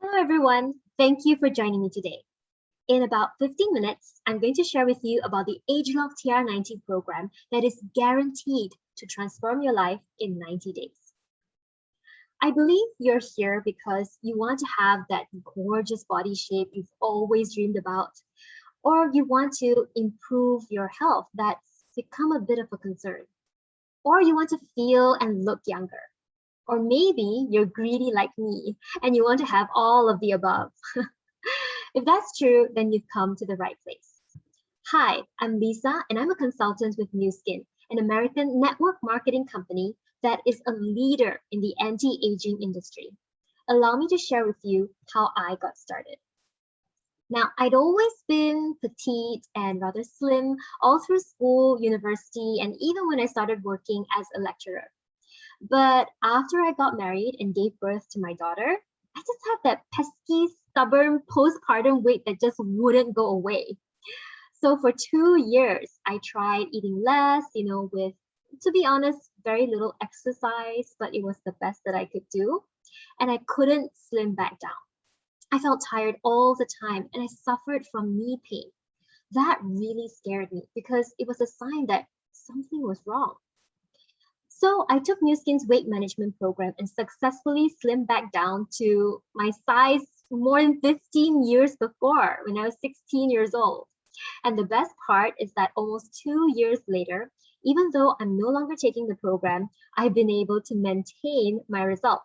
Hello, everyone. Thank you for joining me today. In about 15 minutes, I'm going to share with you about the ageLOC TR90 program that is guaranteed to transform your life in 90 days. I believe you're here because you want to have that gorgeous body shape you've always dreamed about, or you want to improve your health that's become a bit of a concern, or you want to feel and look younger. Or maybe you're greedy like me and you want to have all of the above. If that's true, then you've come to the right place. Hi, I'm Lisa, and I'm a consultant with Nu Skin, an American network marketing company that is a leader in the anti-aging industry. Allow me to share with you how I got started. Now, I'd always been petite and rather slim all through school, university, and even when I started working as a lecturer. But after I got married and gave birth to my daughter, I just had that pesky, stubborn postpartum weight that just wouldn't go away. So for 2 years, I tried eating less, with, to be honest, very little exercise, but it was the best that I could do. And I couldn't slim back down. I felt tired all the time and I suffered from knee pain. That really scared me because it was a sign that something was wrong. So I took Nu Skin's weight management program and successfully slimmed back down to my size more than 15 years before when I was 16 years old. And the best part is that almost 2 years later, even though I'm no longer taking the program, I've been able to maintain my results.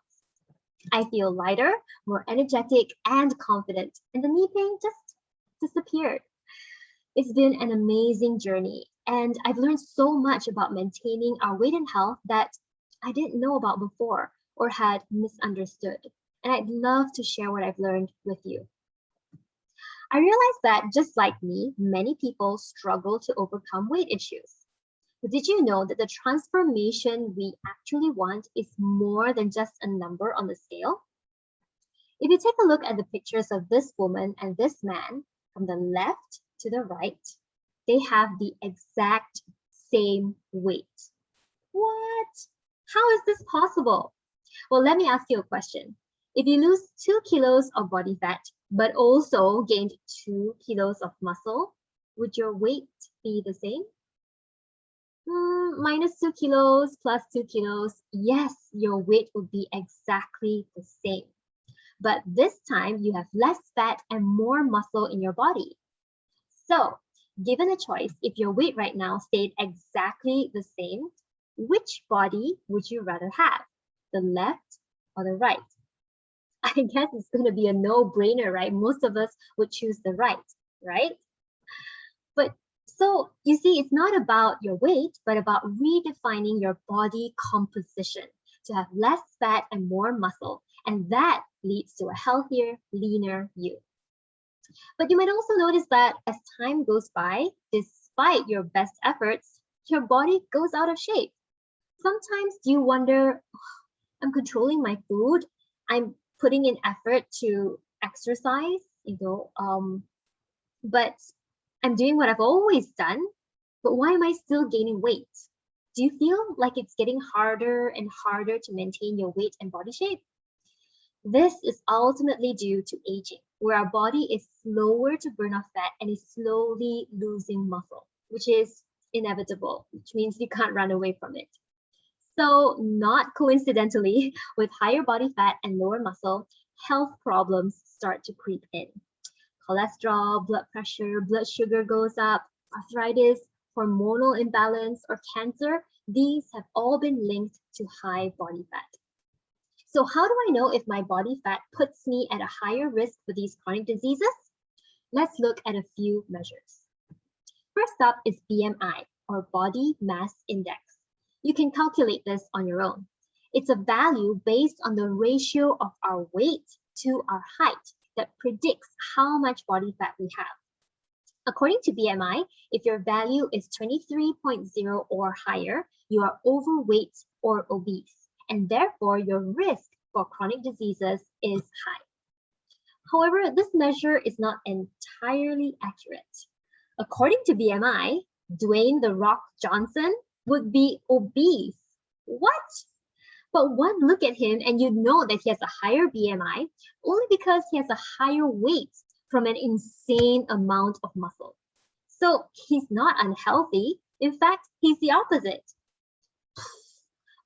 I feel lighter, more energetic, and confident, and the knee pain just disappeared. It's been an amazing journey, and I've learned so much about maintaining our weight and health that I didn't know about before or had misunderstood. And I'd love to share what I've learned with you. I realized that just like me, many people struggle to overcome weight issues. But did you know that the transformation we actually want is more than just a number on the scale? If you take a look at the pictures of this woman and this man from the left to the right, they have the exact same weight. What? How is this possible? Well, let me ask you a question. If you lose 2 kilos of body fat, but also gained 2 kilos of muscle, would your weight be the same? Minus 2 kilos plus 2 kilos, yes, your weight would be exactly the same. But this time you have less fat and more muscle in your body. So, given a choice, if your weight right now stayed exactly the same, which body would you rather have? The left or the right? I guess it's going to be a no-brainer, right? Most of us would choose the right? But so you see, it's not about your weight, but about redefining your body composition to have less fat and more muscle. And that leads to a healthier, leaner you. But you might also notice that as time goes by, despite your best efforts, your body goes out of shape. Sometimes you wonder, I'm controlling my food, I'm putting in effort to exercise, but I'm doing what I've always done, but why am I still gaining weight? Do you feel like it's getting harder and harder to maintain your weight and body shape? This is ultimately due to aging, where our body is slower to burn off fat and is slowly losing muscle, which is inevitable, which means you can't run away from it. So, not coincidentally, with higher body fat and lower muscle, health problems start to creep in. Cholesterol, blood pressure, blood sugar goes up, arthritis, hormonal imbalance, or cancer, these have all been linked to high body fat. So how do I know if my body fat puts me at a higher risk for these chronic diseases? Let's look at a few measures. First up is BMI, or Body Mass Index. You can calculate this on your own. It's a value based on the ratio of our weight to our height that predicts how much body fat we have. According to BMI, if your value is 23.0 or higher, you are overweight or obese, and therefore your risk for chronic diseases is high. However, this measure is not entirely accurate. According to BMI, Dwayne "The Rock" Johnson would be obese. What? But one look at him and you know that he has a higher BMI only because he has a higher weight from an insane amount of muscle. So he's not unhealthy. In fact, he's the opposite.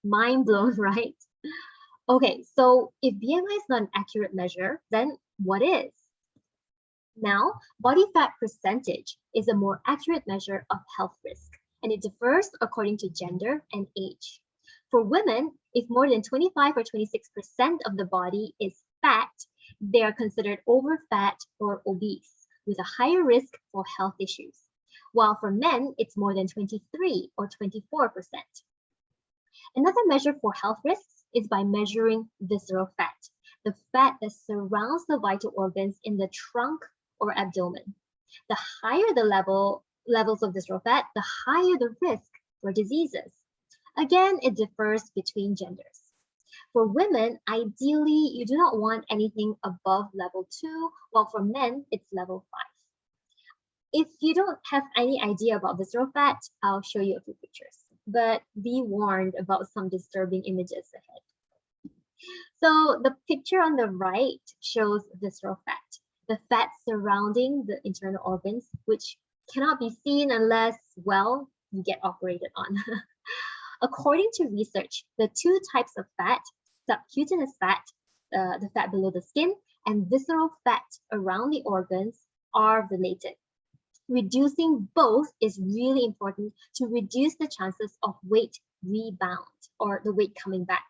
Mind blown, right? Okay, so if BMI is not an accurate measure, then what is? Now, body fat percentage is a more accurate measure of health risk, and it differs according to gender and age. For women, if more than 25 or 26% of the body is fat, they are considered overfat or obese, with a higher risk for health issues. While for men, it's more than 23 or 24%. Another measure for health risks is by measuring visceral fat, the fat that surrounds the vital organs in the trunk or abdomen. The higher the levels of visceral fat, the higher the risk for diseases. Again, it differs between genders. For women, ideally, you do not want anything above level 2, while for men, it's level 5. If you don't have any idea about visceral fat, I'll show you a few pictures. But be warned about some disturbing images ahead. So the picture on the right shows visceral fat, the fat surrounding the internal organs, which cannot be seen unless, well, you get operated on. According to research, the two types of fat, subcutaneous fat, the fat below the skin, and visceral fat around the organs are related. Reducing both is really important to reduce the chances of weight rebound or the weight coming back.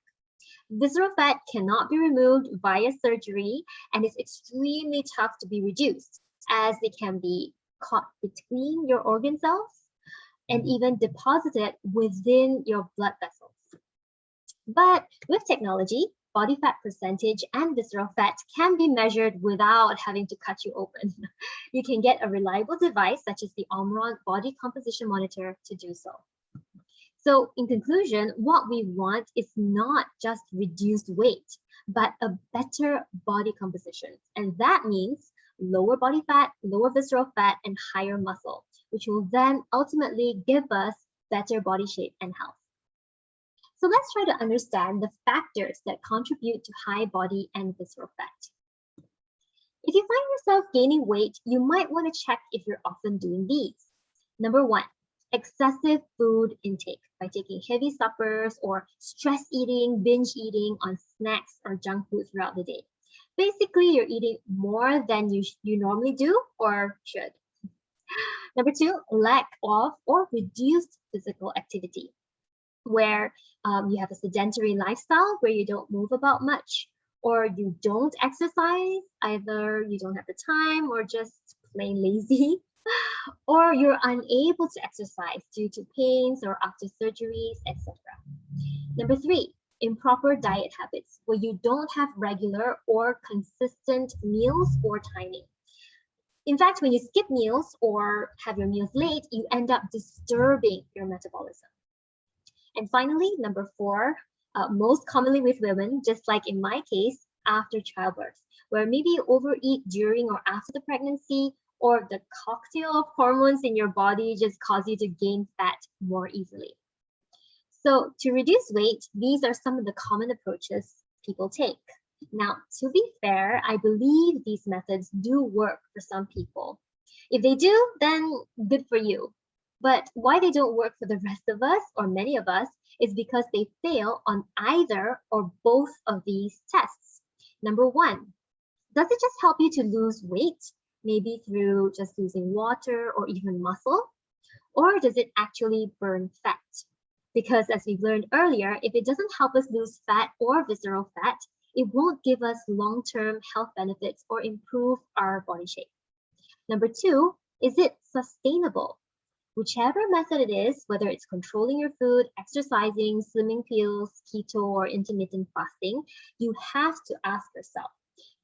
Visceral fat cannot be removed via surgery and is extremely tough to be reduced as they can be caught between your organ cells and even deposited within your blood vessels. But with technology, body fat percentage and visceral fat can be measured without having to cut you open. You can get a reliable device such as the Omron Body Composition Monitor to do so. So in conclusion, what we want is not just reduced weight, but a better body composition. And that means lower body fat, lower visceral fat, and higher muscle, which will then ultimately give us better body shape and health. So let's try to understand the factors that contribute to high body and visceral fat. If you find yourself gaining weight, you might want to check if you're often doing these. Number 1, excessive food intake by taking heavy suppers or stress eating, binge eating on snacks or junk food throughout the day. Basically, you're eating more than you normally do or should. Number 2, lack of or reduced physical activity, where you have a sedentary lifestyle where you don't move about much, or you don't exercise, either you don't have the time or just plain lazy, or you're unable to exercise due to pains or after surgeries, etc. Number 3, improper diet habits, where you don't have regular or consistent meals or timing. In fact, when you skip meals or have your meals late, you end up disturbing your metabolism. And finally, number 4, most commonly with women, just like in my case, after childbirth, where maybe you overeat during or after the pregnancy, or the cocktail of hormones in your body just cause you to gain fat more easily. So to reduce weight, these are some of the common approaches people take. Now, to be fair, I believe these methods do work for some people. If they do, then good for you. But why they don't work for the rest of us, or many of us, is because they fail on either or both of these tests. Number 1, does it just help you to lose weight, maybe through just losing water or even muscle? Or does it actually burn fat? Because as we've learned earlier, if it doesn't help us lose fat or visceral fat, it won't give us long-term health benefits or improve our body shape. Number 2, is it sustainable? Whichever method it is, whether it's controlling your food, exercising, slimming pills, keto, or intermittent fasting, you have to ask yourself,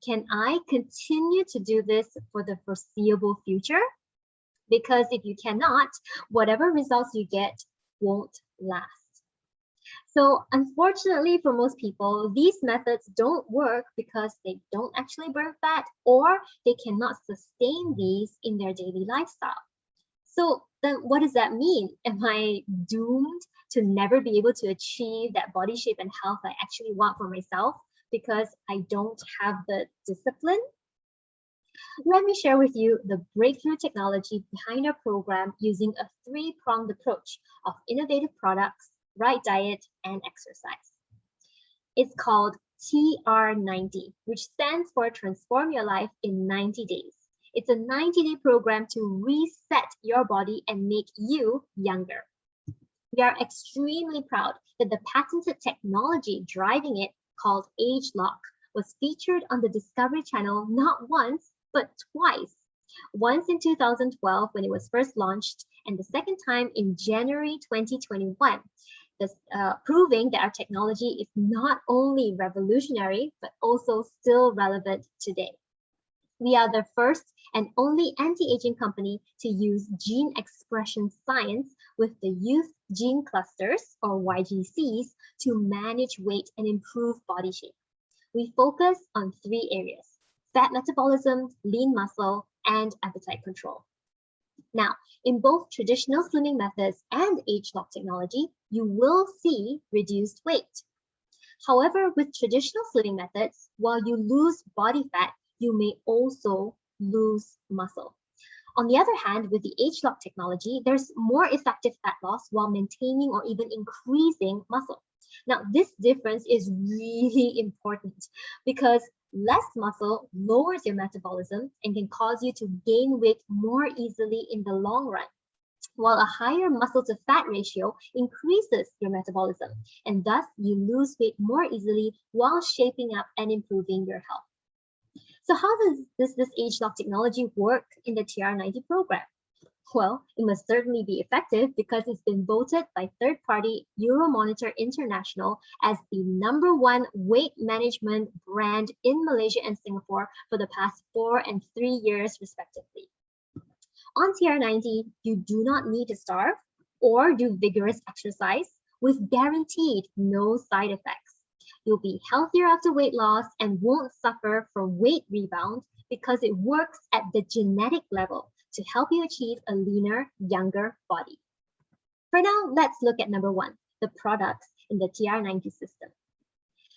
can I continue to do this for the foreseeable future? Because if you cannot, whatever results you get won't last. So unfortunately for most people, these methods don't work because they don't actually burn fat or they cannot sustain these in their daily lifestyle. So then what does that mean? Am I doomed to never be able to achieve that body shape and health I actually want for myself because I don't have the discipline? Let me share with you the breakthrough technology behind our program using a three-pronged approach of innovative products, right diet, and exercise. It's called TR90, which stands for Transform Your Life in 90 Days. It's a 90-day program to reset your body and make you younger. We are extremely proud that the patented technology driving it, called ageLOC, was featured on the Discovery Channel not once, but twice. Once in 2012 when it was first launched, and the second time in January 2021. This, proving that our technology is not only revolutionary, but also still relevant today. We are the first and only anti-aging company to use gene expression science with the Youth Gene Clusters, or YGCs, to manage weight and improve body shape. We focus on three areas: fat metabolism, lean muscle, and appetite control. Now, in both traditional slimming methods and ageLOC technology, you will see reduced weight. However, with traditional slimming methods, while you lose body fat, you may also lose muscle. On the other hand, with the ageLOC technology, there's more effective fat loss while maintaining or even increasing muscle. Now, this difference is really important because less muscle lowers your metabolism and can cause you to gain weight more easily in the long run, while a higher muscle to fat ratio increases your metabolism, and thus you lose weight more easily while shaping up and improving your health. So how does this ageLOC technology work in the TR90 program? Well, it must certainly be effective because it's been voted by third-party Euromonitor International as the #1 weight management brand in Malaysia and Singapore for the past 4 and 3 years, respectively. On TR90, you do not need to starve or do vigorous exercise with guaranteed no side effects. You'll be healthier after weight loss and won't suffer from weight rebound because it works at the genetic level to help you achieve a leaner, younger body. For now, let's look at #1, the products in the TR90 system.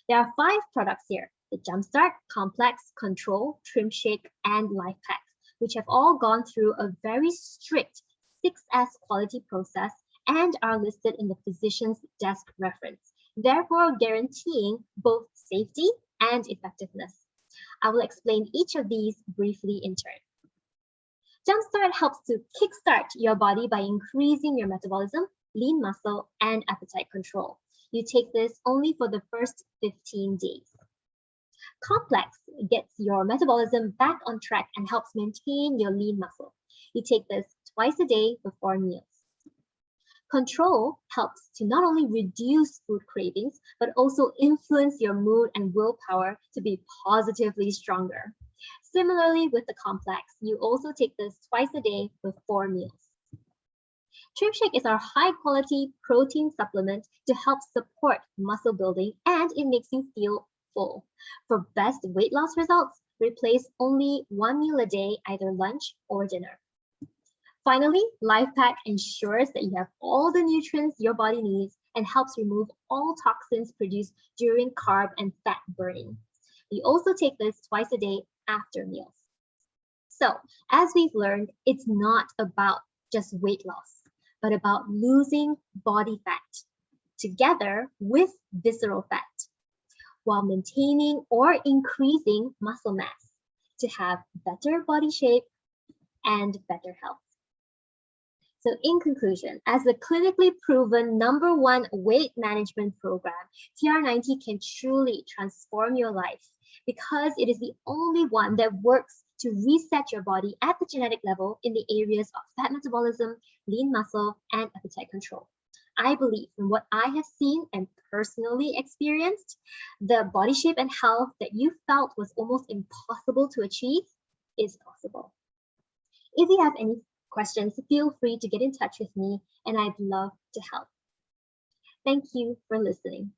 There are 5 products here: the Jumpstart, Complex, Control, Trim Shake, and Life Pack, which have all gone through a very strict 6S quality process and are listed in the physician's desk reference, therefore guaranteeing both safety and effectiveness. I will explain each of these briefly in turn. Jumpstart helps to kickstart your body by increasing your metabolism, lean muscle, and appetite control. You take this only for the first 15 days. Complex gets your metabolism back on track and helps maintain your lean muscle. You take this twice a day before meals. Control helps to not only reduce food cravings, but also influence your mood and willpower to be positively stronger. Similarly with the Complex, you also take this twice a day before meals. Trim Shake is our high-quality protein supplement to help support muscle building, and it makes you feel full. For best weight loss results, replace only 1 meal a day, either lunch or dinner. Finally, Life Pack ensures that you have all the nutrients your body needs and helps remove all toxins produced during carb and fat burning. You also take this twice a day after meals. So, as we've learned, it's not about just weight loss, but about losing body fat together with visceral fat, while maintaining or increasing muscle mass to have better body shape and better health. So in conclusion, as a clinically proven #1 weight management program, TR90 can truly transform your life because it is the only one that works to reset your body at the genetic level in the areas of fat metabolism, lean muscle, and appetite control. I believe from what I have seen and personally experienced, the body shape and health that you felt was almost impossible to achieve is possible. If you have any questions, feel free to get in touch with me and I'd love to help. Thank you for listening.